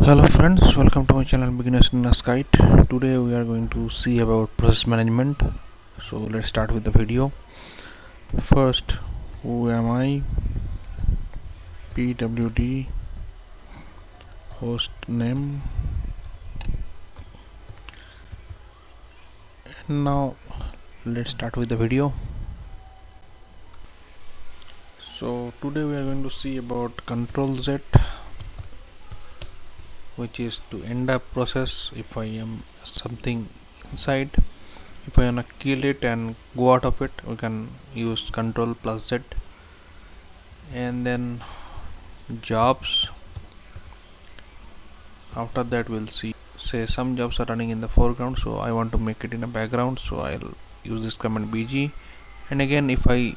Hello friends, welcome to my channel Beginners in Kite. Today we are going to see about process management. So let's start with the video. First, who am I? PWD host name. And now let's start with the video. So today we are going to see about Control Z, which is to end a process if I am something inside. If I wanna kill it and go out of it, we can use Control plus Z. And then jobs. After that we'll see, say some jobs are running in the foreground, so I want to make it in a background, so I'll use this command bg. And again, if I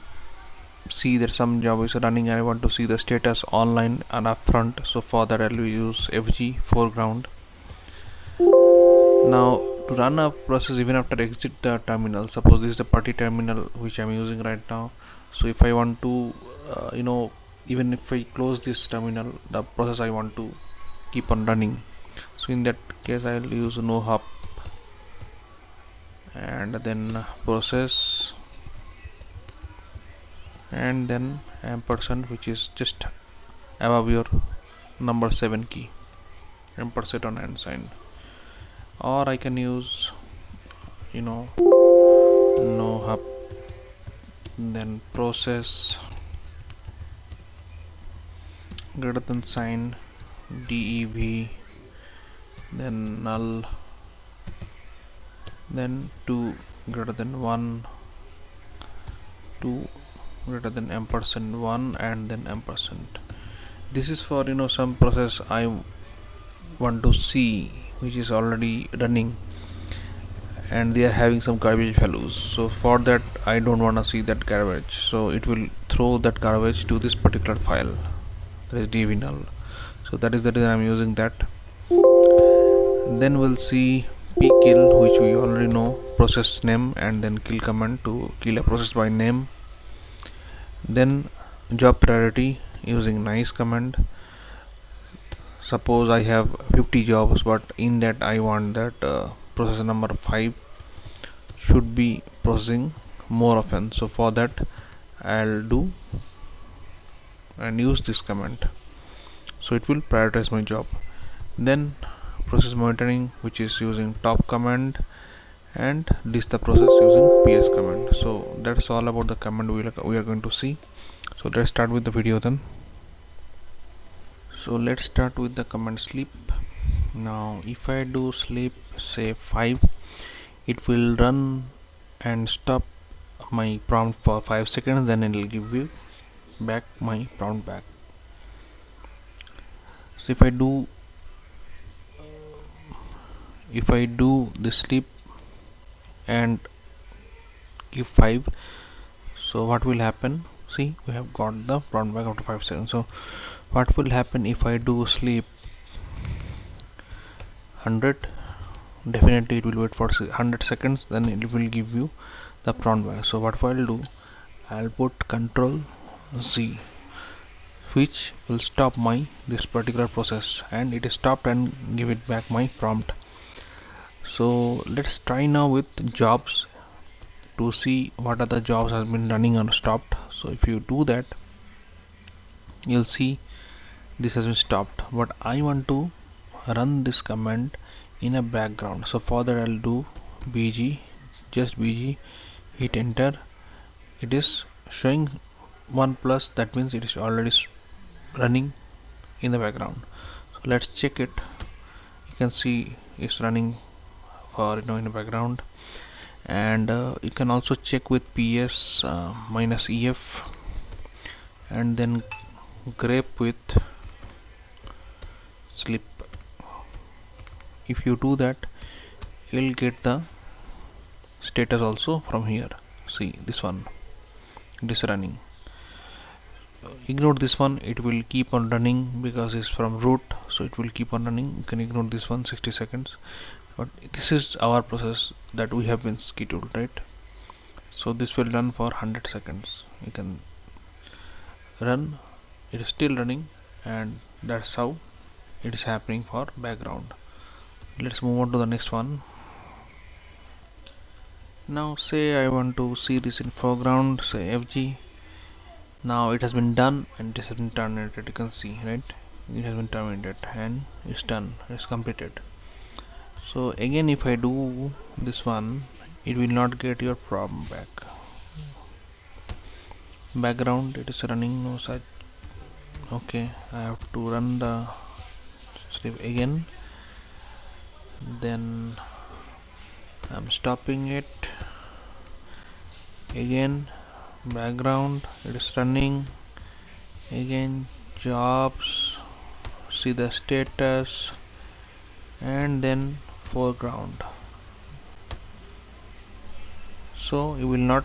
see that some job is running and I want to see the status online and upfront, so for that I'll use fg foreground. Now to run a process even after exit the terminal, suppose this is the party terminal which I'm using right now. So if I want to even if I close this terminal, the process I want to keep on running, so in that case I'll use no hub and then process and then ampersand, which is just above your number 7 key, ampersand on and sign. Or I can use no hub, then process greater than sign dev, then null, then 2 greater than 1, 2 greater than ampersand 1, and then ampersand. This is for some process I want to see which is already running and they are having some garbage values. So for that I don't want to see that garbage, so it will throw that garbage to this particular file, that is dev null. So that is the reason I'm using that. Then we'll see pkill, which we already know, process name, and then kill command to kill a process by name. Then job priority using nice command. Suppose I have 50 jobs, but in that I want that process number 5 should be processing more often, so for that I'll do and use this command, so it will prioritize my job. Then process monitoring, which is using top command, and this the process using ps command. So that's all about the command we are going to see. So let's start with the video then. So let's start with the command sleep. Now if I do sleep say 5, it will run and stop my prompt for 5 seconds, then it will give you back my prompt back. So if I do the sleep and give 5, so what will happen? See, we have got the prompt back after 5 seconds. So what will happen if I do sleep 100? Definitely it will wait for 100 seconds, then it will give you the prompt back. So what I'll do, I'll put Control Z, which will stop this particular process, and it is stopped and give it back my prompt. So let's try now with jobs to see what other jobs has been running or stopped. So if you do that, you'll see this has been stopped, but I want to run this command in a background. So for that I'll do bg, just bg, hit enter. It is showing 1+, that means it is already running in the background. So let's check it. You can see it's running for in the background. And you can also check with ps -ef and then grep with sleep. If you do that, you'll get the status also from here. See this one, it is running. Ignore this one, it will keep on running because it's from root, so it will keep on running. You can ignore this one, 60 seconds. But this is our process that we have been scheduled, right? So this will run for 100 seconds. You can run, it is still running, and that's how it is happening for background. Let's move on to the next one. Now say I want to see this in foreground, say FG. Now it has been done and it has been terminated. You can see, right? It has been terminated and it's done, it's completed. So again, if I do this one, it will not get your problem back. Background, it is running, no such. Okay, I have to run the script again, then I'm stopping it again. Background, it is running again. Jobs, see the status, and then foreground. So you will not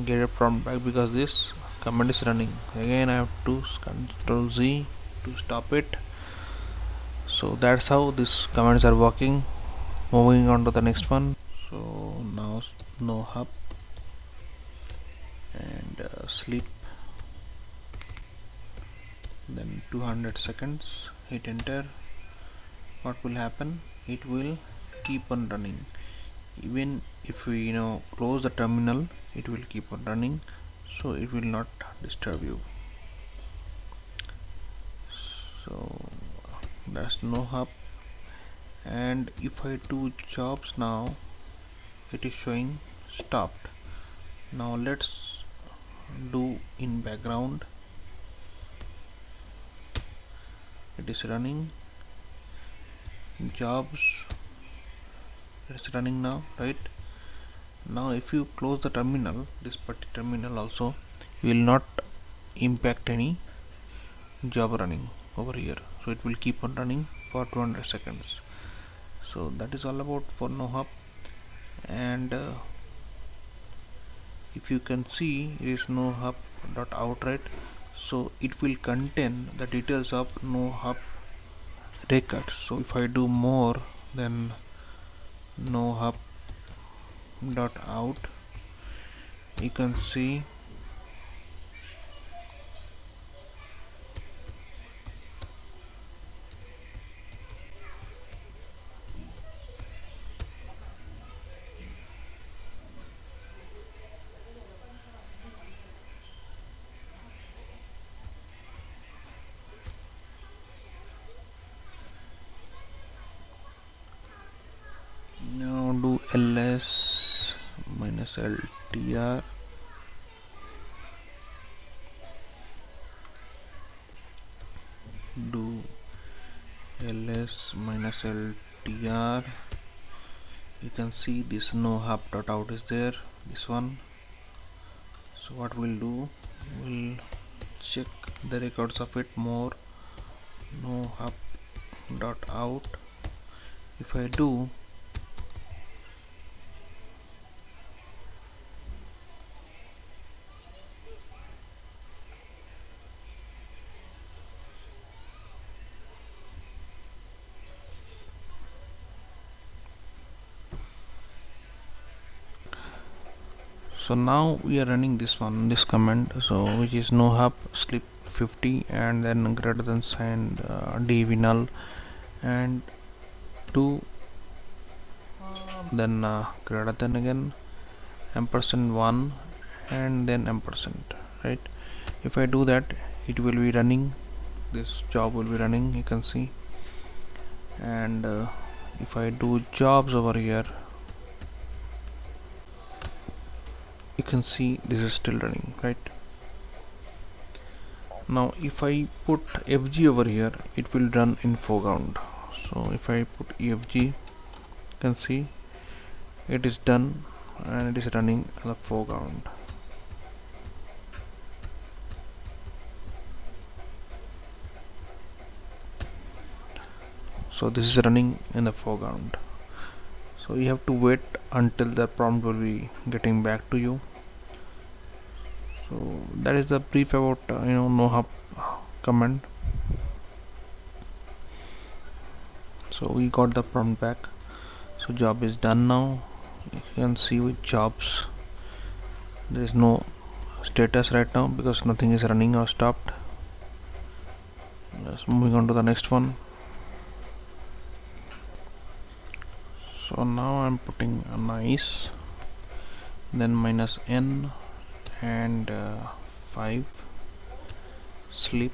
get a prompt back because this command is running. Again I have to Ctrl Z to stop it. So that's how these commands are working. Moving on to the next one. So now no hub and sleep, then 200 seconds, hit enter. What will happen? It will keep on running. Even if we close the terminal, it will keep on running, so it will not disturb you. So that's no hub. And if I do jobs now, it is showing stopped. Now let's do in background. It is running. Jobs, it's running now, right? Now if you close the terminal, this particular terminal also, will not impact any job running over here, so it will keep on running for 200 seconds. So that is all about for NoHub. And if you can see, it is NoHub.out, right? So it will contain the details of NoHub record. So if I do more than NoHub.out, you can see now do ls minus ltr, do ls minus ltr. You can see this NoHub.out is there, this one. So what we'll do, we'll check the records of it more. NoHub.out, if I do, so now we are running this one, this command, so which is NoHub sleep 50 and then greater than sign dv null and 2, then greater than again %1 and then %, right? If I do that, it will be running, this job will be running, you can see. And if I do jobs over here, you can see this is still running, right? Now if I put FG over here, it will run in foreground. So if I put EFG, you can see it is done and it is running in the foreground. So this is running in the foreground. So you have to wait until the prompt will be getting back to you. So that is the brief about NoHub command. So we got the prompt back. So job is done now. You can see with jobs, there is no status right now because nothing is running or stopped. Let's moving on to the next one. So now I'm putting a nice, then minus n and 5 sleep,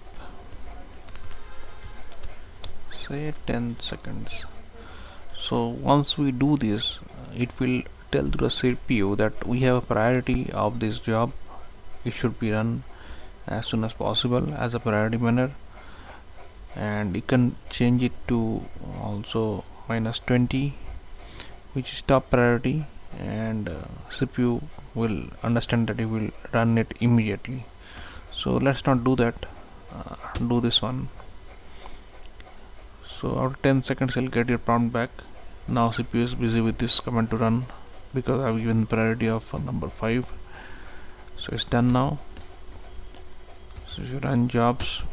say 10 seconds. So once we do this, it will tell to the CPU that we have a priority of this job. It should be run as soon as possible as a priority manner, and you can change it to also minus 20, which is top priority, and CPU will understand that it will run it immediately. So let's not do that, do this one. So after 10 seconds you'll get your prompt back. Now CPU is busy with this command to run because I've given priority of number 5. So it's done now. So if you run jobs,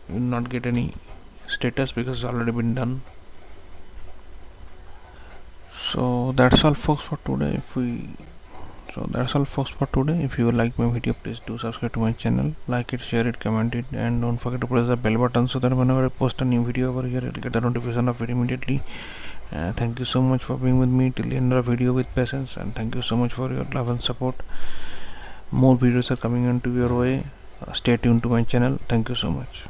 you will not get any status because it's already been done. So that's all folks for today. If you like my video, please do subscribe to my channel, like it, share it, comment it, and don't forget to press the bell button so that whenever I post a new video over here, you'll get the notification of it immediately. Thank you so much for being with me till the end of the video with patience, and thank you so much for your love and support. More videos are coming into your way. Stay tuned to my channel. Thank you so much.